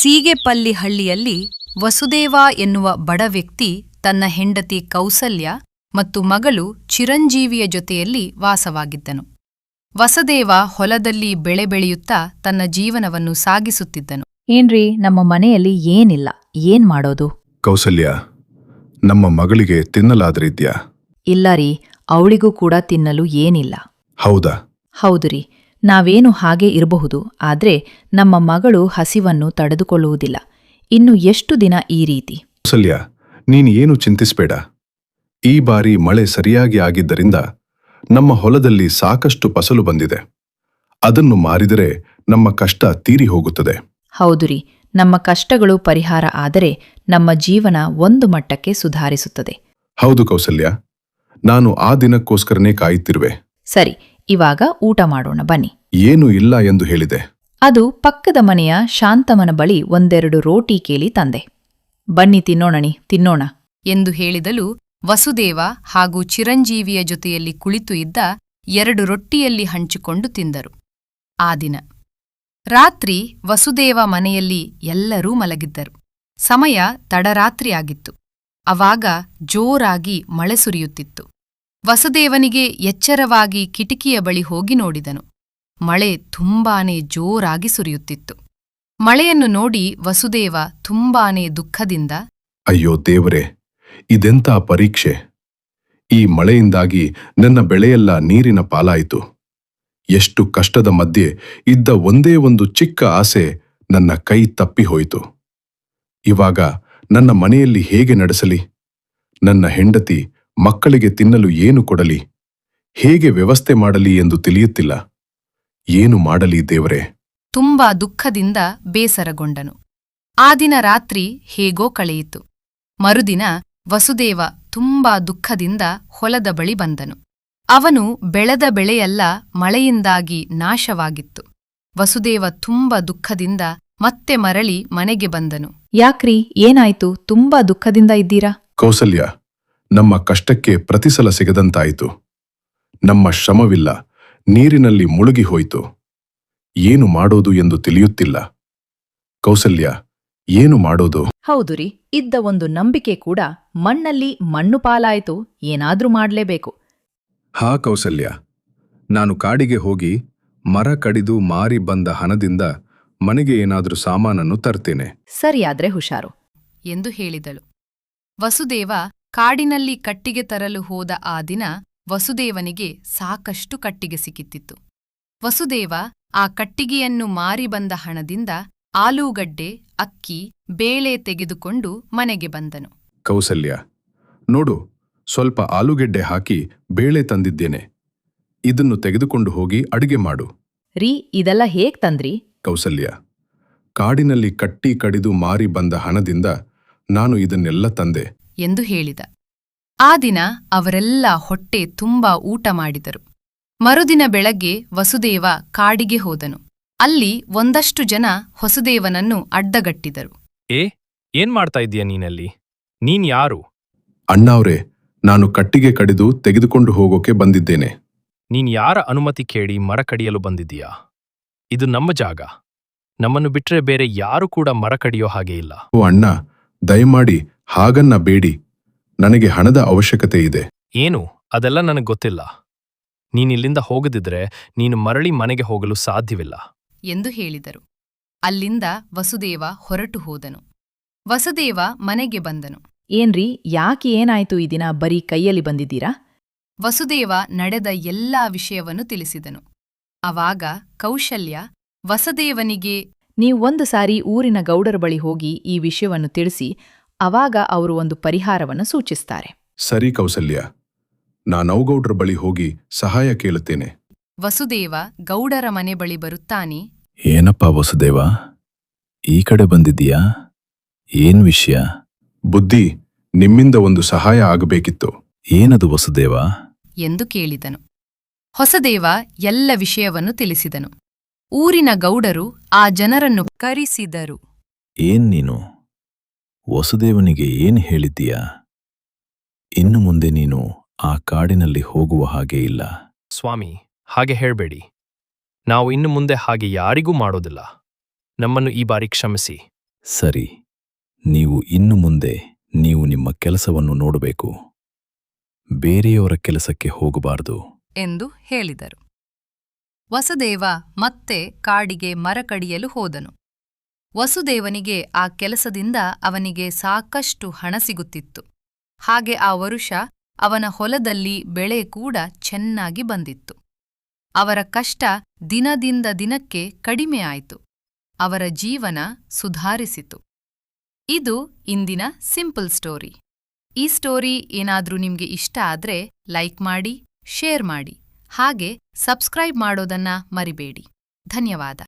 ಸೀಗೆಪಲ್ಲಿ ಹಳ್ಳಿಯಲ್ಲಿ ವಸುದೇವ ಎನ್ನುವ ಬಡ ವ್ಯಕ್ತಿ ತನ್ನ ಹೆಂಡತಿ ಕೌಸಲ್ಯ ಮತ್ತು ಮಗಳು ಚಿರಂಜೀವಿಯ ಜೊತೆಯಲ್ಲಿ ವಾಸವಾಗಿದ್ದನು. ವಸುದೇವ ಹೊಲದಲ್ಲಿ ಬೆಳೆ ಬೆಳೆಯುತ್ತಾ ತನ್ನ ಜೀವನವನ್ನು ಸಾಗಿಸುತ್ತಿದ್ದನು. ಏನ್ರಿ, ನಮ್ಮ ಮನೆಯಲ್ಲಿ ಏನಿಲ್ಲ, ಏನ್ ಮಾಡೋದು? ಕೌಸಲ್ಯ, ನಮ್ಮ ಮಗಳಿಗೆ ತಿನ್ನಲಾದ್ರಿದ್ಯಾ? ಇಲ್ಲ ರೀ, ಅವಳಿಗೂ ಕೂಡ ತಿನ್ನಲು ಏನಿಲ್ಲ. ಹೌದಾ? ಹೌದು ರೀ, ನಾವೇನು ಹಾಗೆ ಇರಬಹುದು, ಆದ್ರೆ ನಮ್ಮ ಮಗಳು ಹಸಿವನ್ನು ತಡೆದುಕೊಳ್ಳುವುದಿಲ್ಲ. ಇನ್ನು ಎಷ್ಟು ದಿನ ಈ ರೀತಿ? ಕೌಸಲ್ಯ, ನೀನು ಏನು ಚಿಂತಿಸ್ಬೇಡ. ಈ ಬಾರಿ ಮಳೆ ಸರಿಯಾಗಿ ಆಗಿದ್ದರಿಂದ ನಮ್ಮ ಹೊಲದಲ್ಲಿ ಸಾಕಷ್ಟು ಫಸಲು ಬಂದಿದೆ. ಅದನ್ನು ಮಾರಿದರೆ ನಮ್ಮ ಕಷ್ಟ ತೀರಿ ಹೋಗುತ್ತದೆ. ಹೌದು ರೀ, ನಮ್ಮ ಕಷ್ಟಗಳು ಪರಿಹಾರ ಆದರೆ ನಮ್ಮ ಜೀವನ ಒಂದು ಮಟ್ಟಕ್ಕೆ ಸುಧಾರಿಸುತ್ತದೆ. ಹೌದು ಕೌಸಲ್ಯ, ನಾನು ಆ ದಿನಕ್ಕೋಸ್ಕರನೇ ಕಾಯುತ್ತಿರುವೆ. ಸರಿ, ಇವಾಗ ಊಟ ಮಾಡೋಣ ಬನ್ನಿ. ಏನೂ ಇಲ್ಲ ಎಂದು ಹೇಳಿದೆ. ಅದು ಪಕ್ಕದ ಮನೆಯ ಶಾಂತಮನ ಬಳಿ ಒಂದೆರಡು ರೋಟಿ ಕೇಳಿ ತಂದೆ. ಬನ್ನಿ ತಿನ್ನೋಣ ಎಂದು ಹೇಳಿದಲು ವಸುದೇವ ಹಾಗೂ ಚಿರಂಜೀವಿಯ ಜೊತೆಯಲ್ಲಿ ಕುಳಿತು ಇದ್ದ 2 ರೊಟ್ಟಿಯಲ್ಲಿ ಹಂಚಿಕೊಂಡು ತಿಂದರು. ಆ ದಿನ ರಾತ್ರಿ ವಸುದೇವ ಮನೆಯಲ್ಲಿ ಎಲ್ಲರೂ ಮಲಗಿದ್ದರು. ಸಮಯ ತಡರಾತ್ರಿಯಾಗಿತ್ತು. ಆವಾಗ ಜೋರಾಗಿ ಮಳೆ ಸುರಿಯುತ್ತಿತ್ತು. ವಸುದೇವನಿಗೆ ಎಚ್ಚರವಾಗಿ ಕಿಟಕಿಯ ಬಳಿ ಹೋಗಿ ನೋಡಿದನು. ಮಳೆ ತುಂಬಾನೇ ಜೋರಾಗಿ ಸುರಿಯುತ್ತಿತ್ತು. ಮಳೆಯನ್ನು ನೋಡಿ ವಸುದೇವ ತುಂಬಾನೇ ದುಃಖದಿಂದ, ಅಯ್ಯೋ ದೇವರೇ, ಇದೆಂಥ ಪರೀಕ್ಷೆ! ಈ ಮಳೆಯಿಂದಾಗಿ ನನ್ನ ಬೆಳೆಯೆಲ್ಲ ನೀರಿನ ಪಾಲಾಯಿತು. ಎಷ್ಟು ಕಷ್ಟದ ಮಧ್ಯೆ ಇದ್ದ ಒಂದೇ ಒಂದು ಚಿಕ್ಕ ಆಸೆ ನನ್ನ ಕೈ ತಪ್ಪಿ ಹೋಯಿತು. ಇವಾಗ ನನ್ನ ಮನೆಯಲ್ಲಿ ಹೇಗೆ ನಡೆಸಲಿ? ನನ್ನ ಹೆಂಡತಿ ಮಕ್ಕಳಿಗೆ ತಿನ್ನಲು ಏನು ಕೊಡಲಿ? ಹೇಗೆ ವ್ಯವಸ್ಥೆ ಮಾಡಲಿ ಎಂದು ತಿಳಿಯುತ್ತಿಲ್ಲ. ಏನು ಮಾಡಲಿ ದೇವರೇ? ತುಂಬಾ ದುಃಖದಿಂದ ಬೇಸರಗೊಂಡನು. ಆ ದಿನ ರಾತ್ರಿ ಹೇಗೋ ಕಳೆಯಿತು. ಮರುದಿನ ವಸುದೇವ ತುಂಬಾ ದುಃಖದಿಂದ ಹೊಲದ ಬಳಿ ಬಂದನು. ಅವನು ಬೆಳೆದ ಬೆಳೆಯೆಲ್ಲ ಮಳೆಯಿಂದಾಗಿ ನಾಶವಾಗಿತ್ತು. ವಸುದೇವ ತುಂಬಾ ದುಃಖದಿಂದ ಮತ್ತೆ ಮರಳಿ ಮನೆಗೆ ಬಂದನು. ಯಾಕ್ರಿ, ಏನಾಯ್ತು? ತುಂಬಾ ದುಃಖದಿಂದ ಇದ್ದೀರಾ? ಕೌಸಲ್ಯ, ನಮ್ಮ ಕಷ್ಟಕ್ಕೆ ಪ್ರತಿಸಲ ಸಿಗದಂತಾಯಿತು. ನಮ್ಮ ಶ್ರಮವಿಲ್ಲ, ನೀರಿನಲ್ಲಿ ಮುಳುಗಿ ಹೋಯಿತು. ಏನು ಮಾಡೋದು ಎಂದು ತಿಳಿಯುತ್ತಿಲ್ಲ. ಕೌಸಲ್ಯ, ಏನು ಮಾಡೋದು? ಹೌದು ರೀ, ಇದ್ದ ಒಂದು ನಂಬಿಕೆ ಕೂಡ ಮಣ್ಣಲ್ಲಿ ಮಣ್ಣು ಪಾಲಾಯಿತು. ಏನಾದ್ರೂ ಮಾಡ್ಲೇಬೇಕು. ಹಾ ಕೌಸಲ್ಯ, ನಾನು ಕಾಡಿಗೆ ಹೋಗಿ ಮರ ಕಡಿದು ಮಾರಿ ಬಂದ ಹಣದಿಂದ ಮನೆಗೆ ಏನಾದ್ರೂ ಸಾಮಾನನ್ನು ತರ್ತೇನೆ. ಸರಿಯಾದ್ರೆ ಹುಷಾರು ಎಂದು ಹೇಳಿದಳು. ವಸುದೇವ ಕಾಡಿನಲ್ಲಿ ಕಟ್ಟಿಗೆ ತರಲು ಹೋದ ಆ ದಿನ ವಸುದೇವನಿಗೆ ಸಾಕಷ್ಟು ಕಟ್ಟಿಗೆ ಸಿಕ್ಕಿತ್ತಿತ್ತು. ವಸುದೇವ ಆ ಕಟ್ಟಿಗೆಯನ್ನು ಮಾರಿ ಬಂದ ಹಣದಿಂದ ಆಲೂಗಡ್ಡೆ, ಅಕ್ಕಿ, ಬೇಳೆ ತೆಗೆದುಕೊಂಡು ಮನೆಗೆ ಬಂದನು. ಕೌಸಲ್ಯ, ನೋಡು, ಸ್ವಲ್ಪ ಆಲೂಗೆಡ್ಡೆ ಹಾಕಿ ಬೇಳೆ ತಂದಿದ್ದೇನೆ. ಇದನ್ನು ತೆಗೆದುಕೊಂಡು ಹೋಗಿ ಅಡಿಗೆ ಮಾಡು. ರೀ, ಇದೆಲ್ಲ ಹೇಗ್ ತಂದ್ರಿ? ಕೌಸಲ್ಯ, ಕಾಡಿನಲ್ಲಿ ಕಟ್ಟಿ ಕಡಿದು ಮಾರಿ ಬಂದ ಹಣದಿಂದ ನಾನು ಇದನ್ನೆಲ್ಲ ತಂದೆ ಎಂದು ಹೇಳಿದ. ಆ ದಿನ ಅವರೆಲ್ಲ ಹೊಟ್ಟೆ ತುಂಬಾ ಊಟ ಮಾಡಿದರು. ಮರುದಿನ ಬೆಳಗ್ಗೆ ವಸುದೇವ ಕಾಡಿಗೆ ಹೋದನು. ಅಲ್ಲಿ ಒಂದಷ್ಟು ಜನ ವಸುದೇವನನ್ನು ಅಡ್ಡಗಟ್ಟಿದರು. ಏನ್ ಮಾಡ್ತಾ ಇದ್ದೀಯ ನೀನಲ್ಲಿ? ನೀನ್ ಯಾರು? ಅಣ್ಣಾವ್ರೆ, ನಾನು ಕಟ್ಟಿಗೆ ಕಡಿದು ತೆಗೆದುಕೊಂಡು ಹೋಗೋಕೆ ಬಂದಿದ್ದೇನೆ. ನೀನ್ ಯಾರ ಅನುಮತಿ ಕೇಳಿ ಮರ ಕಡಿಯಲು ಬಂದಿದ್ದೀಯಾ? ಇದು ನಮ್ಮ ಜಾಗ. ನಮ್ಮನ್ನು ಬಿಟ್ರೆ ಬೇರೆ ಯಾರು ಕೂಡ ಮರ ಕಡಿಯೋ ಹಾಗೆ ಇಲ್ಲ. ಓ ಅಣ್ಣ, ದಯಮಾಡಿ ಹಾಗನ್ನ ಬೇಡಿ. ನನಗೆ ಹಣದ ಅವಶ್ಯಕತೆ ಇದೆ. ಏನು? ಅದೆಲ್ಲ ನನಗೆ ಗೊತ್ತಿಲ್ಲ. ನೀನಿಲ್ಲಿಂದ ಹೋಗದಿದ್ರೆ ನೀನು ಮರಳಿ ಮನೆಗೆ ಹೋಗಲು ಸಾಧ್ಯವಿಲ್ಲ ಎಂದು ಹೇಳಿದರು. ಅಲ್ಲಿಂದ ವಸುದೇವ ಹೊರಟು ಹೋದನು. ವಸುದೇವ ಮನೆಗೆ ಬಂದನು. ಏನ್ರಿ, ಯಾಕೆ ಏನಾಯ್ತು ಈ ದಿನ? ಬರೀ ಕೈಯಲ್ಲಿ ಬಂದಿದ್ದೀರಾ? ವಸುದೇವ ನಡೆದ ಎಲ್ಲಾ ವಿಷಯವನ್ನು ತಿಳಿಸಿದನು. ಆವಾಗ ಕೌಶಲ್ಯ ವಸುದೇವನಿಗೆ, ನೀವು ಒಂದು ಸಾರಿ ಊರಿನ ಗೌಡರ ಬಳಿ ಹೋಗಿ ಈ ವಿಷಯವನ್ನು ತಿಳಿಸಿ, ಅವಾಗ ಅವರು ಒಂದು ಪರಿಹಾರವನ್ನು ಸೂಚಿಸ್ತಾರೆ. ಸರಿ ಕೌಸಲ್ಯ, ನಾನೌಗೌಡ್ರ ಬಳಿ ಹೋಗಿ ಸಹಾಯ ಕೇಳುತ್ತೇನೆ. ವಸುದೇವ ಗೌಡರ ಮನೆ ಬಳಿ ಬರುತ್ತಾನೆ. ಏನಪ್ಪ ವಸುದೇವ, ಈ ಕಡೆ ಬಂದಿದ್ದೀಯಾ? ಏನ್ ವಿಷಯ? ಬುದ್ಧಿ, ನಿಮ್ಮಿಂದ ಒಂದು ಸಹಾಯ ಆಗಬೇಕಿತ್ತು. ಏನದು ವಸುದೇವ? ಎಂದು ಕೇಳಿದನು. ವಸುದೇವ ಎಲ್ಲ ವಿಷಯವನ್ನು ತಿಳಿಸಿದನು. ಊರಿನ ಗೌಡರು ಆ ಜನರನ್ನು ಕರೆಸಿದರು. ಏನ್ ನೀನು ವಸುದೇವನಿಗೆ ಏನ್ ಹೇಳಿದ್ದೀಯಾ? ಇನ್ನು ಮುಂದೆ ನೀನು ಆ ಕಾಡಿನಲ್ಲಿ ಹೋಗುವ ಹಾಗೆ ಇಲ್ಲ. ಸ್ವಾಮಿ, ಹಾಗೆ ಹೇಳ್ಬೇಡಿ. ನಾವು ಇನ್ನು ಮುಂದೆ ಹಾಗೆ ಯಾರಿಗೂ ಮಾಡೋದಿಲ್ಲ. ನಮ್ಮನ್ನು ಈ ಬಾರಿ ಕ್ಷಮಿಸಿ. ಸರಿ, ನೀವು ಇನ್ನು ಮುಂದೆ ನೀವು ನಿಮ್ಮ ಕೆಲಸವನ್ನು ನೋಡಬೇಕು. ಬೇರೆಯವರ ಕೆಲಸಕ್ಕೆ ಹೋಗಬಾರದು. ಎಂದು ಹೇಳಿದರು. ವಸುದೇವ ಮತ್ತೆ ಕಾಡಿಗೆ ಮರ ಕಡಿಯಲು ಹೋದನು. ವಸುದೇವನಿಗೆ ಆ ಕೆಲಸದಿಂದ ಅವನಿಗೆ ಸಾಕಷ್ಟು ಹಣ ಸಿಗುತ್ತಿತ್ತು. ಹಾಗೆ ಆ ವರುಷ ಅವನ ಹೊಲದಲ್ಲಿ ಬೆಳೆ ಕೂಡ ಚೆನ್ನಾಗಿ ಬಂದಿತ್ತು. ಅವರ ಕಷ್ಟ ದಿನದಿಂದ ದಿನಕ್ಕೆ ಕಡಿಮೆ ಆಯಿತು. ಅವರ ಜೀವನ ಸುಧಾರಿಸಿತು. ಇದು ಇಂದಿನ ಸಿಂಪಲ್ ಸ್ಟೋರಿ. ಈ ಸ್ಟೋರಿ ಏನಾದ್ರೂ ನಿಮ್ಗೆ ಇಷ್ಟ ಆದ್ರೆ ಲೈಕ್ ಮಾಡಿ, ಶೇರ್ ಮಾಡಿ, ಹಾಗೆ ಸಬ್ಸ್ಕ್ರೈಬ್ ಮಾಡೋದನ್ನ ಮರಿಬೇಡಿ. ಧನ್ಯವಾದ.